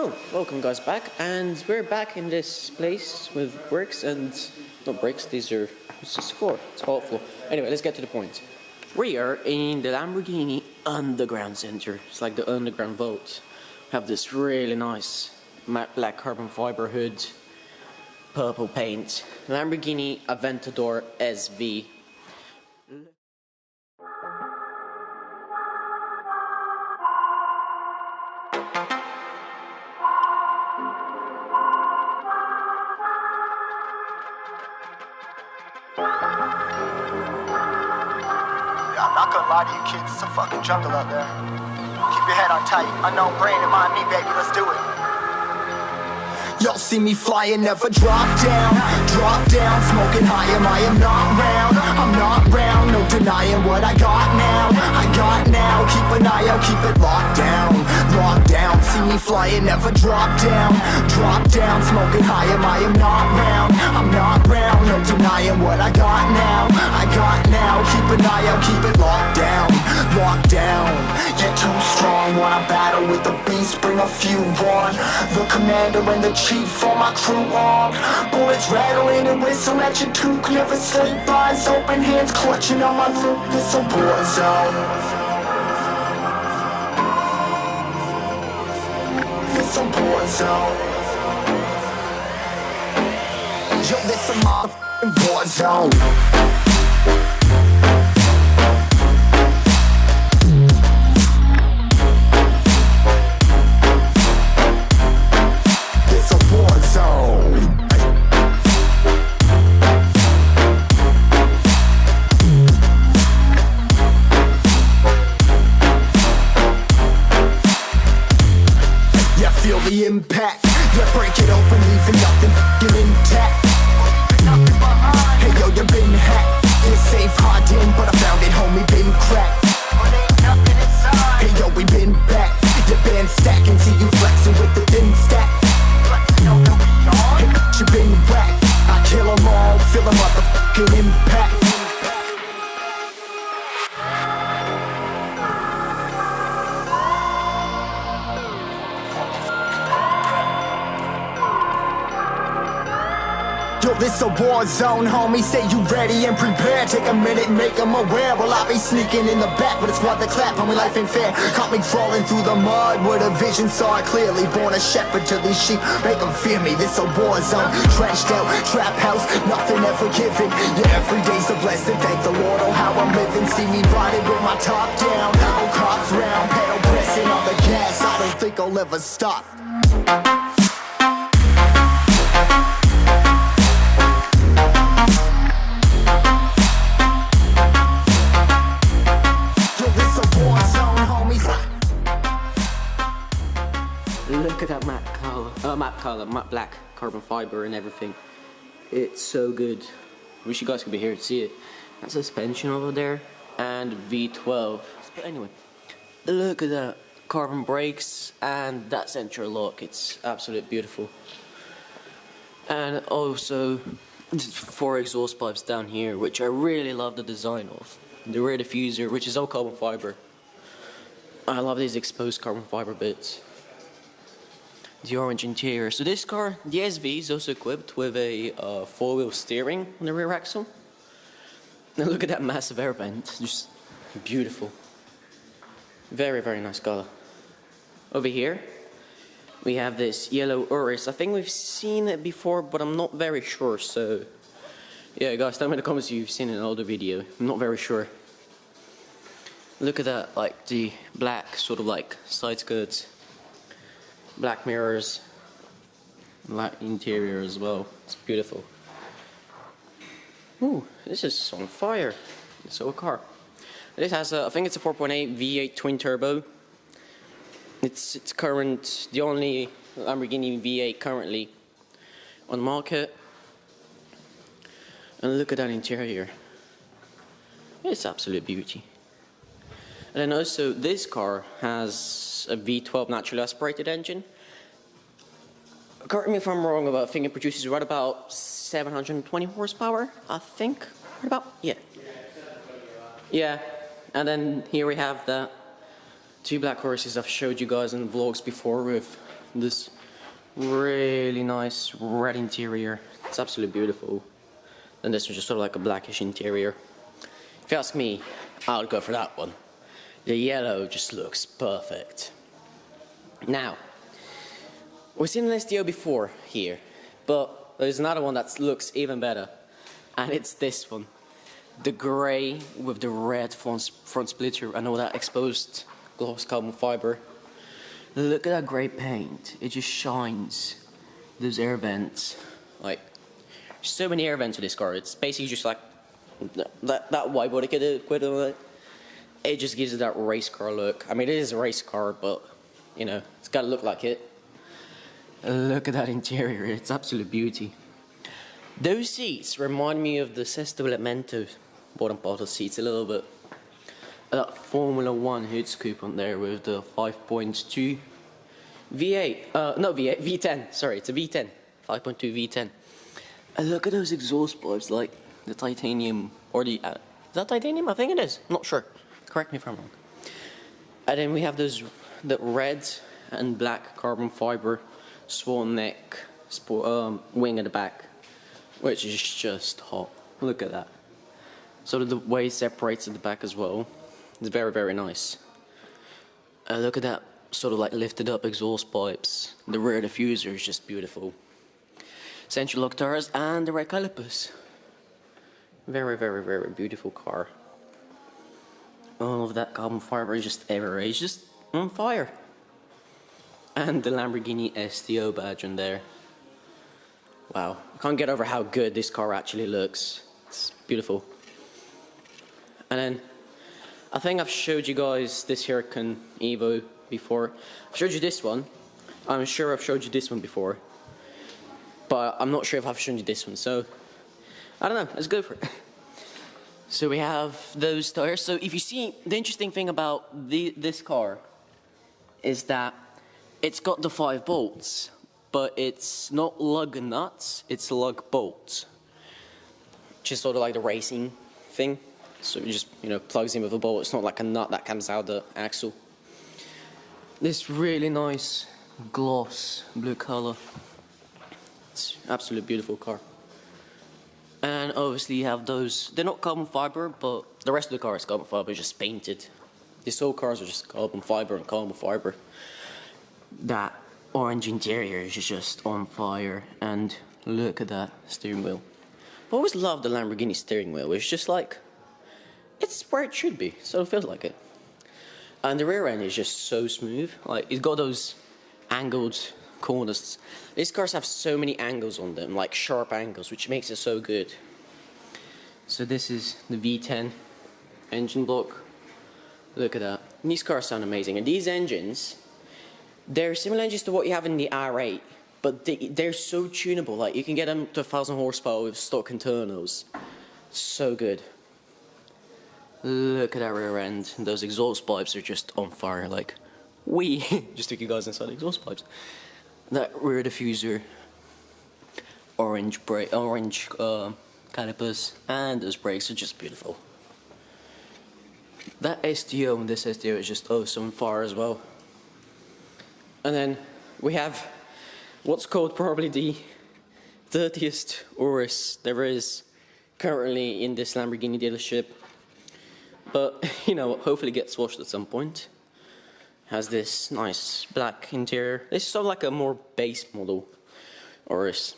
Oh, welcome guys back, and we're back in this place with bricks and... not bricks, these are... it's just floor, it's all floor. Anyway, let's get to the point. We are in the Lamborghini Underground Center. It's like the underground vault. We have this really nice matte black carbon fiber hood, purple paint, Lamborghini Aventador SV. I'm not gonna lie to you kids, it's a fucking jungle out there. Keep your head on tight, unknown brain and mind me, baby, let's do it. Y'all see me flying, never drop down, smoking high, I am not round, I'm not round, no denying what I got now, keep an eye out, keep it locked down, see me flying, never drop down, smoking high, I am not round, I'm not round, no denying what I got now, keep an eye out, keep it locked down, you're too strong, wanna battle with the beast, bring a few on, the commander and the chief on my crew on, bullets rattling and whistle at your toque, never sleep, eyes open, hands clutching on my loop, this a war zone. This a war zone. Yo, this a motherfucking war zone. The impact, yeah, break it open, leaving nothing f***ing intact. Hey yo, you been hacked, you're safe, hard in, but I found it, homie, been cracked. Hey yo, we been back, your band stacking, see you flexing with the thin stack. Hey, you been whacked, I kill them all, feel the motherfucking impact. Yo, this a war zone, homie, say you ready and prepared. Take a minute, make them aware. Well, I be sneaking in the back, but it's what the clap, homie, life ain't fair. Caught me crawling through the mud with a vision, saw it clearly. Born a shepherd to these sheep, make them fear me. This a war zone, trenched out, trap house, nothing ever given. Yeah, every day's a blessing, thank the Lord, oh how I'm living. See me riding with my top down, oh cops round, pedal pressing on the gas. I don't think I'll ever stop. Look at that matte black carbon fiber and everything. It's so good. Wish you guys could be here to see it. That suspension over there and V12. But anyway, look at that carbon brakes and that central lock. It's absolutely beautiful. And also 4 exhaust pipes down here, which I really love the design of. The rear diffuser, which is all carbon fiber. I love these exposed carbon fiber bits. The orange interior. So this car, the SV, is also equipped with a 4-wheel steering on the rear axle. Now look at that massive air vent, just beautiful. Very, very nice color. Over here, we have this yellow Urus. I think we've seen it before, but I'm not very sure, so... yeah, guys, tell me in the comments if you've seen it in an older video. I'm not very sure. Look at that, like the black, sort of like side skirts. Black mirrors, black interior as well. It's beautiful. Ooh, this is on fire. It's so a car. This has I think it's a 4.8 V8 twin turbo. It's the only Lamborghini V8 currently on the market. And look at that interior. It's absolute beauty. And then also this car has a V12 naturally aspirated engine. Correct me if I'm wrong, but I think it produces right about 720 horsepower, I think. Right about? Yeah. Yeah. And then here we have the 2 black horses I've showed you guys in vlogs before with This really nice red interior. It's absolutely beautiful. And this was just sort of like a blackish interior. If you ask me, I would go for that one. The yellow just looks perfect. Now, we've seen an STO before here, but there's another one that looks even better, and it's this one. The grey with the red front splitter and all that exposed gloss carbon fiber. Look at that grey paint. It just shines. Those air vents. Like, so many air vents with this car. It's basically just like that white body equivalent. It just gives it that race car look. I mean, it is a race car, but you know, it's got to look like it. Look at that interior. It's absolute beauty. Those seats remind me of the Sesto Elemento bottom part of seats a little bit. That Formula 1 hood scoop on there with the 5.2 V8, not V8, V10, sorry, it's a V10, 5.2 V10. And look at those exhaust pipes, like the titanium, or the, is that titanium? I think it is, I'm not sure, correct me if I'm wrong. And then we have those, the red and black carbon fiber swan neck wing at the back, which is just hot. Look at that. So the way it separates at the back as well. It's very, very nice. Look at that sort of like lifted up exhaust pipes. The rear diffuser is just beautiful. Central lock tires and the red calipers. Very, very, very beautiful car. All of that carbon fiber is just everywhere. It's just on fire. And the Lamborghini STO badge on there. Wow. I can't get over how good this car actually looks. It's beautiful. And then I think I've showed you guys this Huracan Evo before. I've showed you this one. I'm sure I've showed you this one before. But I'm not sure if I've shown you this one. So, I don't know. Let's go for it. So we have those tires. So if you see, the interesting thing about this car is that it's got the 5 bolts. But it's not lug nuts. It's lug bolts. Which is sort of like the racing thing. So it just, you know, plugs in with a bolt. It's not like a nut that comes out the axle. This really nice gloss blue color. It's an absolute beautiful car. And obviously you have those, they're not carbon fiber, but the rest of the car is carbon fiber, just painted. These whole cars are just carbon fiber and carbon fiber. That orange interior is just on fire, and look at that steering wheel. I've always loved the Lamborghini steering wheel. It's just like, it's where it should be, so it feels like it. And the rear end is just so smooth. Like, it's got those angled corners. These cars have so many angles on them, like sharp angles, which makes it so good. So this is the V10 engine block. Look at that. And these cars sound amazing. And these engines, they're similar engines to what you have in the R8, but they're so tunable. Like, you can get them to 1,000 horsepower with stock internals. So good. Look at that rear end. Those exhaust pipes are just on fire. Like, just took you guys inside the exhaust pipes. That rear diffuser, orange calipers, and those brakes are just beautiful. That STO and this STO is just so on fire as well. And then we have what's called probably the dirtiest Urus there is currently in this Lamborghini dealership. But, you know, hopefully gets washed at some point. Has this nice black interior. This is sort of like a more base model Urus.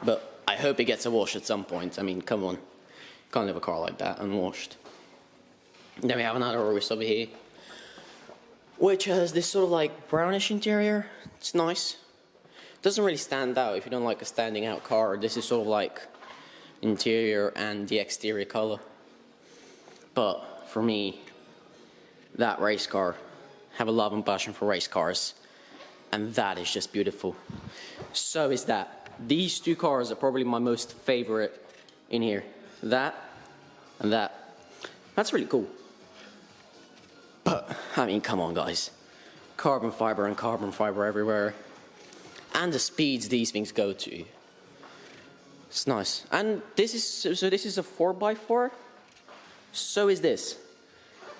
But I hope it gets a wash at some point. I mean, come on. Can't have a car like that unwashed. Then we have another Urus over here, which has this sort of like brownish interior. It's nice. Doesn't really stand out if you don't like a standing out car. This is sort of like interior and the exterior color. But for me, that race car, have a love and passion for race cars, and that is just beautiful. So is that. These two cars are probably my most favorite in here. That and that. That's really cool. But, I mean, come on guys. Carbon fiber and carbon fiber everywhere. And the speeds these things go to. It's nice. And this is, so this is a 4x4. So is this.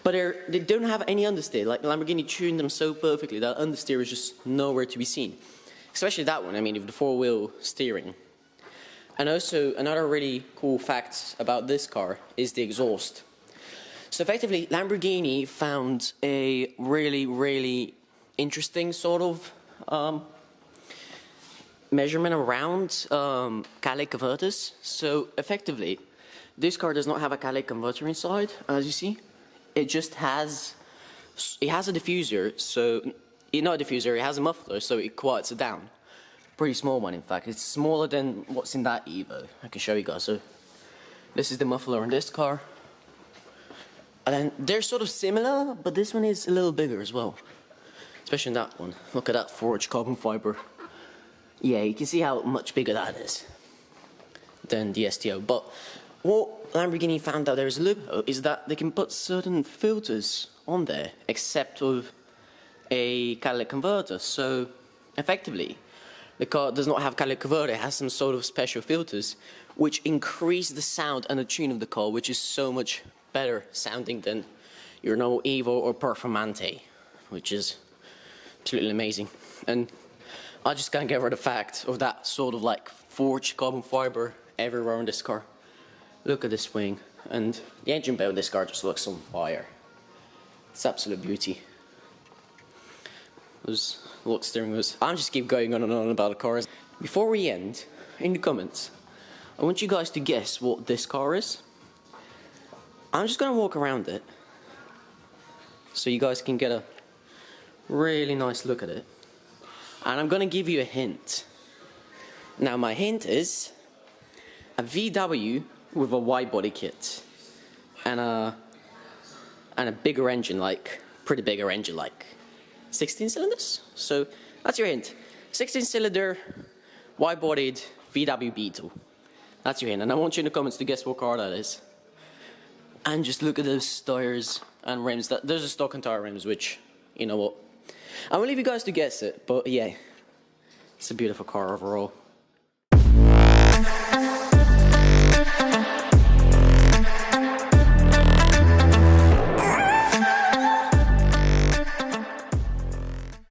But they don't have any understeer. Like Lamborghini tuned them so perfectly that understeer is just nowhere to be seen. Especially that one, I mean, with the four-wheel steering. And also, another really cool fact about this car is the exhaust. So effectively, Lamborghini found a really, really interesting sort of measurement around catalytic converters. So effectively, this car does not have a catalytic converter inside, as you see. It just has, a diffuser, so, not a diffuser, it has a muffler, so it quiets it down. Pretty small one, in fact. It's smaller than what's in that Evo. I can show you guys. So, this is the muffler in this car. And then they're sort of similar, but this one is a little bigger as well. Especially in that one. Look at that forged carbon fiber. Yeah, you can see how much bigger that is than the STO. But what Lamborghini found out there is a loophole is that they can put certain filters on there, except with a catalytic converter. So, effectively, the car does not have catalytic converter, it has some sort of special filters, which increase the sound and the tune of the car, which is so much better sounding than your normal Evo or Performante, which is absolutely amazing. And I just can't get rid of the fact of that sort of like forged carbon fiber everywhere in this car. Look at this wing, and the engine bay of this car just looks on fire. It's absolute beauty. Those lock steering wheels. I'm just keep going on and on about the cars. Before we end, in the comments, I want you guys to guess what this car is. I'm just gonna walk around it, so you guys can get a really nice look at it. And I'm gonna give you a hint. Now my hint is a VW with a wide body kit and a bigger engine, like pretty bigger engine, like 16 cylinders. So that's your hint. 16 cylinder, wide bodied VW Beetle. That's your hint. And I want you in the comments to guess what car that is. And just look at those tires and rims. Those are stock and tire rims, which, you know what, I will leave you guys to guess it, but yeah, it's a beautiful car overall.